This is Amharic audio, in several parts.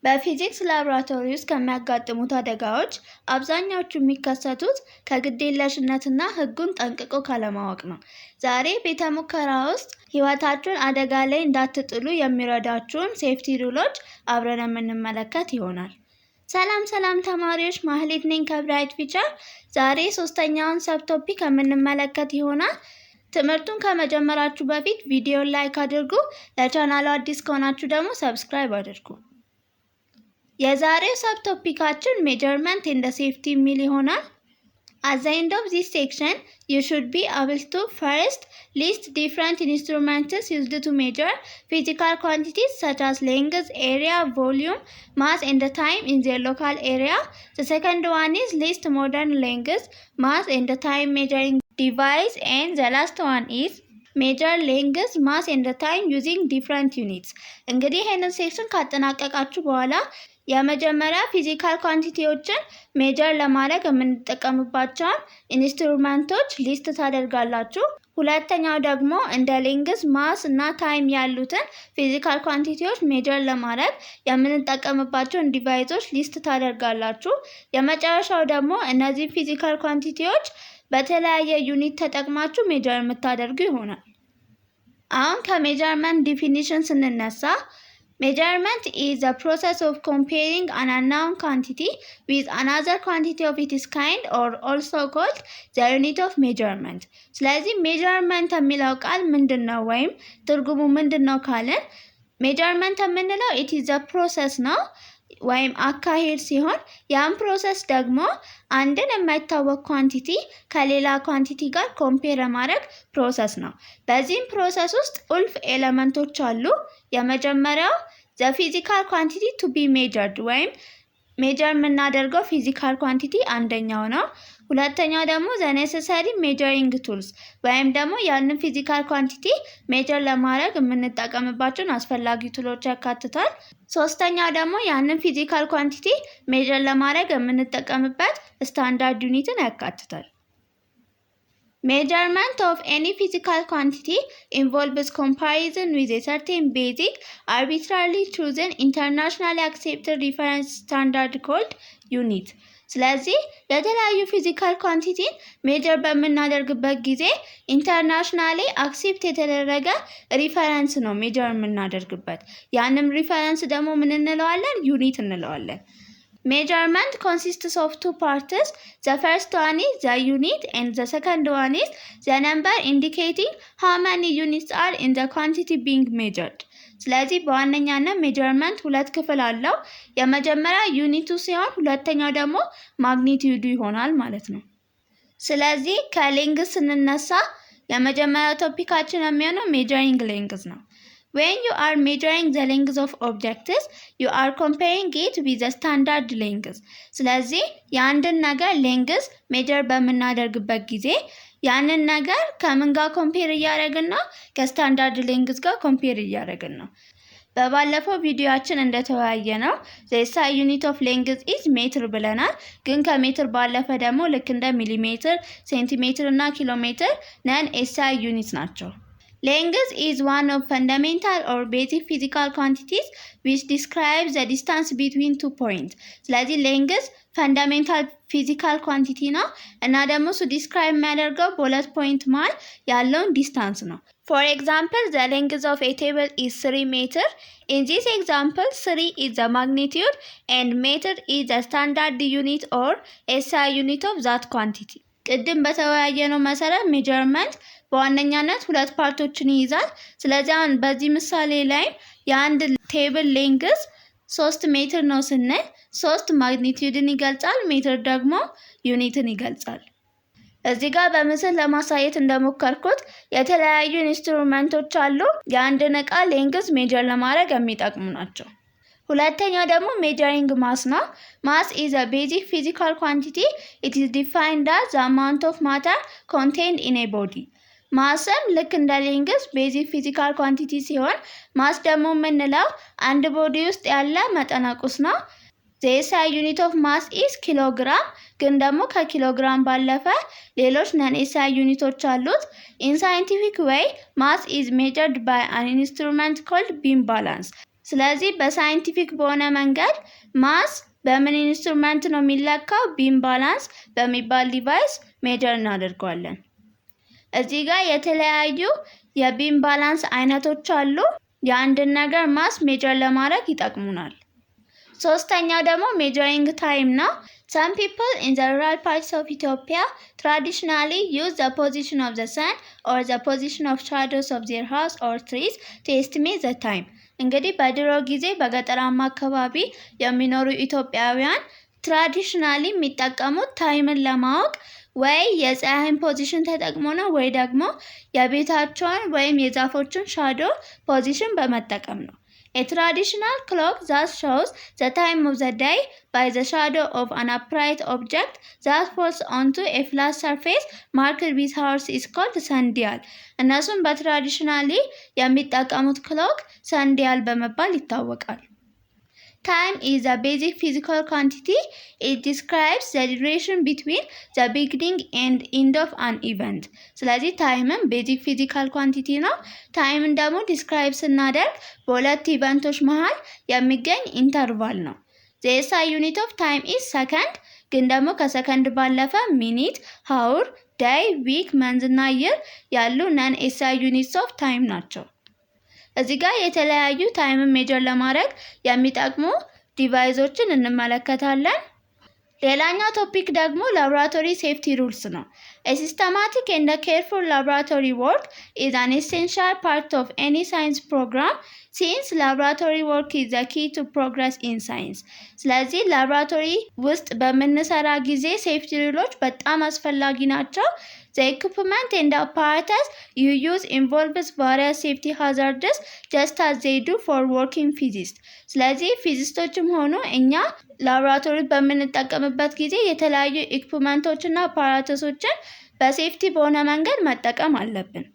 በፊዚክስ ላብራቶሪ ውስጥ ከሚያጋጥሙት አደጋዎች አብዛኛዎቹ የሚከሰቱት ከግዴለሽነትና ሕጉን ጠንቅቆ ካለማወቅ ነው። ዛሬ ቤተ ሙከራ ውስጥ ሕይወታችሁን አደጋ ላይ እንዳትጥሉ የሚረዳችሁን ሴፍቲ ሩሎች አብረን የምንመለከት ይሆናል። ሰላም ተማሪዎች፣ ማህሌት ነኝ ከብራይት ፊቸር። ዛሬ ሶስተኛውን ሰብ ቶፒክ የምንመለከት ይሆናል። ትምህርቱን ከመጀመራችሁ በፊት ቪዲዮን ላይክ አድርጉ። ለቻናሉ አዲስ ከሆናችሁ ደግሞ ሰብስክራይብ አድርጉ። የዛሬው ሰብ ቶፒካችን ሜጀርመንት ኤንድ ሴፍቲ የሚል ይሆናል። At the end of this section, you should be able to first list different instruments used to measure physical quantities such as length, area, volume, mass and time in their local area. The second one is list modern length, mass and time measuring device, and the last one is measure length, mass and time using different units. እንግዲህ ይሄንን ሴክሽን ካጠናቀቃችሁ በኋላ የመጀመሪያ ፊዚካል ኳንቲቲዎችን ሜጀር ለማድረግ የምንጠቀምባቸውን ኢንስትሩመንቶች ሊስት ታደርጋላችሁ። ሁለተኛው ደግሞ እንደ ሌንግዝ፣ ማስ እና ታይም ያሉትን ፊዚካል ኳንቲቲዎች ሜጀር ለማድረግ የምንጠቀምባቸውን ዲቫይሶች ሊስት ታደርጋላችሁ። የመጨረሻው ደግሞ እነዚህ ፊዚካል ኳንቲቲዎች በተለያየ ዩኒት ተጠቅማችሁ ሜጀር የምታደርጉ ይሆናል። አሁን ከሜጀርመንት ዲፊኒሽን ስንነሳ measurement is the process of comparing an unknown quantity with another quantity of its kind, or also called the unit of measurement. ስለዚህ measurement የሚለው ቃል ምንድነው ወይም ትርጉሙ ምንድነው ካለን measurement የምንለው it is a process ነው ወይም አካሄድ ሲሆን ያን ፕሮሰስ ደግሞ አንድን የማይታወቅ ኳንቲቲ ከሌላ ኳንቲቲ ጋር ኮምፔር ማድረግ ፕሮሰስ ነው። በዚህም ፕሮሰስ ውስጥ ቁልፍ ኤሌመንቶች አሉ። የመጀመሪያው the physical quantity to be measured ወይም ሜጀር የምናደርገው ፊዚካል ኳንቲቲ አንደኛው ነው። ሁለተኛው ደግሞ the necessary measuring tools ወይም ደግሞ ያንን ፊዚካል ኳንቲቲ ሜጀር ለማድረግ የምንጠቀምባቸውን አስፈላጊ ቱሎች ያካትታል። ሶስተኛው ደግሞ ያንን ፊዚካል ኳንቲቲ ሜጀር ለማድረግ የምንጠቀምበት ስታንዳርድ ዩኒትን ያካትታል። Measurement of any physical quantity involves comparison with a certain basic, arbitrarily chosen, internationally accepted reference standard called unit. ስለዚህ የተለያዩ ፊዚካል ኳንቲቲን ሜጀር በምናደርግበት ጊዜ ኢንተርናሽናሊ አክሴፕት የተደረገ ሪፈረንስ ነው ሜጀር የምናደርግበት። ያንም ሪፈረንስ ደግሞ ምን እንለዋለን? ዩኒት እንለዋለን። Measurement consists of two parts. The first one is the unit and the second one is the number indicating how many units are in the quantity being measured. ስለዚህ በዋነኛነት ሜጀርመንት ሁለት ክፍል አለው። የመጀመሪያ ዩኒቱ ሲሆን ሁለተኛው ደግሞ ማግኒቲዩዱ ይሆናል ማለት ነው። ስለዚህ ከሌንግዝ ስንነሳ የመጀመሪያው ቶፒካችን የሚሆነው ሜጀሪንግ ሌንግዝ ነው። When you are measuring the length of objects, you are comparing it with the standard length. ስለዚህ የአንድን ነገር ሌንግዝ ሜጀር በምናደርግበት ጊዜ ያንን ነገር ከምን ጋር ኮምፔር እያደረግን ነው? ከስታንዳርድ ሌንግዝ ጋር ኮምፔር እያደረግን ነው። በባለፈው ቪዲዮአችን እንደተወያየ ነው the SI unit of length is ሜትር ብለናል። ግን ከሜትር ባለፈ ደግሞ ልክ እንደ ሚሊሜትር፣ ሴንቲሜትር እና ኪሎ ሜትር ነን SI ዩኒት ናቸው። Length is one of fundamental or basic physical quantities which describes the distance between two points. ስለዚህ length fundamental physical quantity ነው እና ደግሞ እሱ describe የሚያደርገው በሁለት ፖይንት መሃል ያለውን ዲስታንስ ነው። For example, the length of a table is 3 meter. In this example, 3 is the magnitude and meter is the standard unit or SI unit of that quantity. ቅድም በተወያየነው መሰረት ሜጀርመንት በዋነኛነት ሁለት ፓርቶችን ይይዛል። ስለዚህ አሁን በዚህ ምሳሌ ላይ የአንድ ቴብል ሌንግዝ 3 ሜትር ነው ስንል 3 ማግኒቲዩድን ይገልጻል፣ ሜትር ደግሞ ዩኒትን ይገልጻል። እዚህ ጋር በምስል ለማሳየት እንደሞከርኩት የተለያዩ ኢንስትሩመንቶች አሉ። የአንድን ዕቃ ሌንግዝ ሜጀር ለማድረግ የሚጠቅሙ ናቸው። ሁለተኛው ደግሞ ሜጀሪንግ ማስ ነው። ማስ is a basic physical quantity. It is defined as the amount of matter contained in a body. ማስም ልክ እንደ ሌንግዝ ቤዚክ ፊዚካል ኳንቲቲ ሲሆን ማስ ደግሞ የምንለው አንድ ቦዲ ውስጥ ያለ መጠነ ቁስ ነው። the SI unit of mass is ኪሎግራም፣ ግን ደግሞ ከኪሎግራም ባለፈ ሌሎች ነን SI ዩኒቶች አሉት። in scientific way mass is measured by an instrument called beam balance. ስለዚህ በሳይንቲፊክ በሆነ መንገድ ማስ በምን ኢንስትሩመንት ነው የሚለካው? ቢም ባላንስ በሚባል ዲቫይስ ሜጀር እናደርገዋለን። እዚህ ጋር የተለያዩ የቢም ባላንስ አይነቶች አሉ። የአንድን ነገር ማስ ሜጀር ለማድረግ ይጠቅሙናል። ሶስተኛው ደግሞ measuring time ነው። Some people in the rural parts of Ethiopia traditionally use the position of the sun or the position of shadows of their house or trees to estimate the time. እንግዲህ በድሮ ጊዜ በገጠራማ አካባቢ የሚኖሩ ኢትዮጵያውያን ትራዲሽናሊ የሚጠቀሙት ታይምን ለማወቅ ወይ የፀሐይን ፖዚሽን ተጠቅሞ ነው ወይ ደግሞ የቤታቸውን ወይም የዛፎችን ሻዶ ፖዚሽን በመጠቀም ነው። A traditional clock that shows the time of the day by the shadow of an upright object that falls onto a flat surface marked with hours is called sundial. እነሱም በትራዲሽናሊ የሚጠቀሙት ክሎክ ሰንዲያል በመባል ይታወቃል። Time is a basic physical quantity. It describes the duration between the beginning and end of an event. ስለዚህ ታይምም ቤዚክ ፊዚካል ኳንቲቲ ነው። ታይምን ደግሞ ዲስክራይብ ስናደርግ በሁለት ኢቨንቶች መሃል የሚገኝ ኢንተርቫል ነው። The SI unit of time is second፣ ግን ደግሞ ከሰከንድ ባለፈ ሚኒት፣ ሃውር፣ ዳይ፣ ዊክ፣ መንዝ እና ይር ያሉ ነን SI ዩኒትስ ኦፍ ታይም ናቸው። እዚህ ጋር የተለያዩ ታይምን ሜጀር ለማድረግ የሚጠቅሙ ዲቫይሶችን እንመለከታለን። ሌላኛው ቶፒክ ደግሞ ላቦራቶሪ ሴፍቲ ሩልስ ነው። A systematic and careful laboratory work is an essential part of any science program since laboratory work is the key to progress in science. ስለዚህ ላቦራቶሪ ውስጥ በምንሰራ ጊዜ ሴፍቲ ሩሎች በጣም አስፈላጊ ናቸው። The equipment and apparatus you use involves various safety hazards just as they do for working physicists. ስለዚህ ፊዚስቶችም ሆኑ እኛ ላቦራቶሪ በምንጠቀምበት ጊዜ የተለያዩ ኢኩፕመንቶችና አፓራተሶችን በሴፍቲ በሆነ መንገድ መጠቀም አለብን።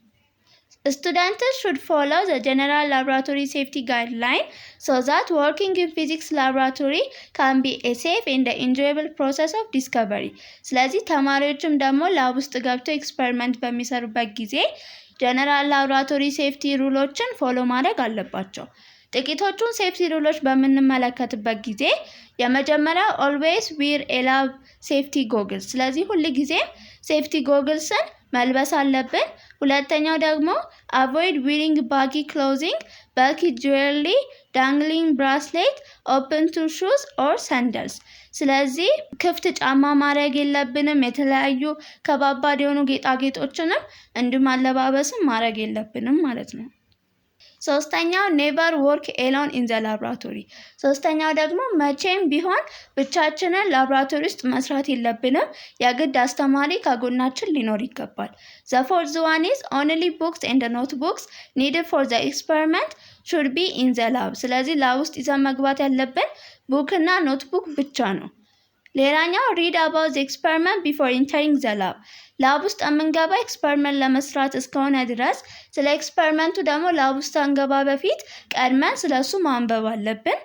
Students should follow the general laboratory safety guideline so that working in physics laboratory can be a safe and enjoyable process of discovery. ስለዚህ ተማሪዎችም ደግሞ ላብ ውስጥ ገብተው ኤክስፐሪመንት በሚሰሩበት ጊዜ ጀነራል ላቦራቶሪ ሴፍቲ ሩሎችን ፎሎ ማድረግ አለባቸው። ጥቂቶቹን ሴፍቲ ሩሎች በምንመለከትበት ጊዜ የመጀመሪያው always wear a lab safety goggles። ስለዚህ ሁል ጊዜም ሴፍቲ ጎግልስን መልበስ አለብን። ሁለተኛው ደግሞ avoid wearing baggy clothing, bulky jewelry, dangling bracelet, open toe shoes or sandals። ስለዚህ ክፍት ጫማ ማድረግ የለብንም። የተለያዩ ከባባድ የሆኑ ጌጣጌጦችንም እንዲሁም አለባበስም ማድረግ የለብንም ማለት ነው። ሶስተኛው never work alone in the laboratory። ሶስተኛው ደግሞ መቼም ቢሆን ብቻችንን ላቦራቶሪ ውስጥ መስራት የለብንም። የግድ አስተማሪ ከጎናችን ሊኖር ይገባል። The fourth one is only books and notebooks needed for the experiment should be in the lab። ስለዚህ ላብ ውስጥ ይዘን መግባት ያለብን ቡክ እና ኖትቡክ ብቻ ነው። ሌላኛው read about the experiment before entering the lab። ላብ ውስጥ የምንገባ ኤክስፐሪመንት ለመስራት እስከሆነ ድረስ ስለ ኤክስፐሪመንቱ ደግሞ ላብ ውስጥ አንገባ በፊት ቀድመን ስለሱ ማንበብ አለብን።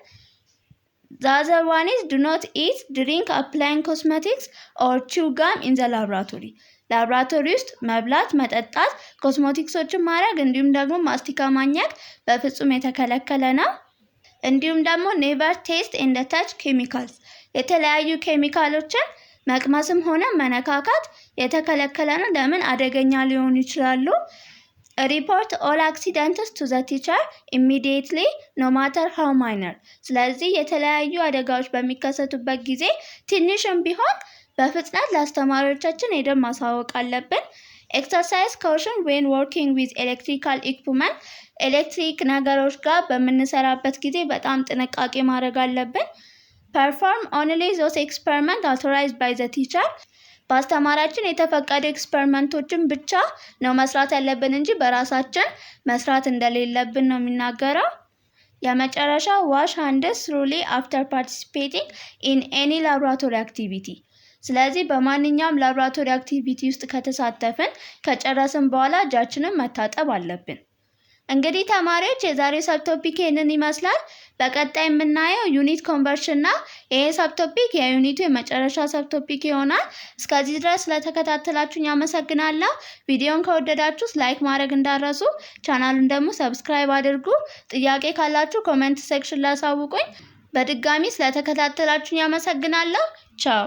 The other one is do not eat, drink, apply cosmetics or chew gum in the laboratory። ላቦራቶሪ ውስጥ መብላት፣ መጠጣት፣ ኮስሞቲክሶችን ማድረግ እንዲሁም ደግሞ ማስቲካ ማኘክ በፍጹም የተከለከለ ነው። እንዲሁም ደግሞ never taste and touch chemicals። የተለያዩ ኬሚካሎችን መቅመስም ሆነ መነካካት የተከለከለ ነው። ለምን? አደገኛ ሊሆኑ ይችላሉ። report all accidents to the teacher immediately no matter how minor። ስለዚህ የተለያዩ አደጋዎች በሚከሰቱበት ጊዜ ትንሽም ቢሆን በፍጥነት ለአስተማሪዎቻችን ሄደን ማሳወቅ አለብን። exercise caution when working with electrical equipment። ኤሌክትሪክ ነገሮች ጋር በምንሰራበት ጊዜ በጣም ጥንቃቄ ማድረግ አለብን። perform only those experiments authorized by the teacher። በአስተማሪያችን የተፈቀዱ ኤክስፐሪመንቶችን ብቻ ነው መስራት ያለብን እንጂ በራሳችን መስራት እንደሌለብን ነው የሚናገረው። የመጨረሻው wash hands thoroughly after participating in any laboratory activity። ስለዚህ በማንኛውም ላቦራቶሪ አክቲቪቲ ውስጥ ከተሳተፍን ከጨረስን በኋላ እጃችንን መታጠብ አለብን። እንግዲህ ተማሪዎች የዛሬው ሰብ ቶፒክ ይህንን ይመስላል። በቀጣይ የምናየው ዩኒት ኮንቨርሽን እና ይሄ ሰብ ቶፒክ የዩኒቱ የመጨረሻ ሰብ ቶፒክ ይሆናል። እስከዚህ ድረስ ስለተከታተላችሁኝ አመሰግናለሁ። ቪዲዮን ከወደዳችሁት ላይክ ማድረግ እንዳትረሱ፣ ቻናሉን ደግሞ ሰብስክራይብ አድርጉ። ጥያቄ ካላችሁ ኮሜንት ሴክሽን ላይ አሳውቁኝ። በድጋሚ ስለተከታተላችሁኝ አመሰግናለሁ። ቻው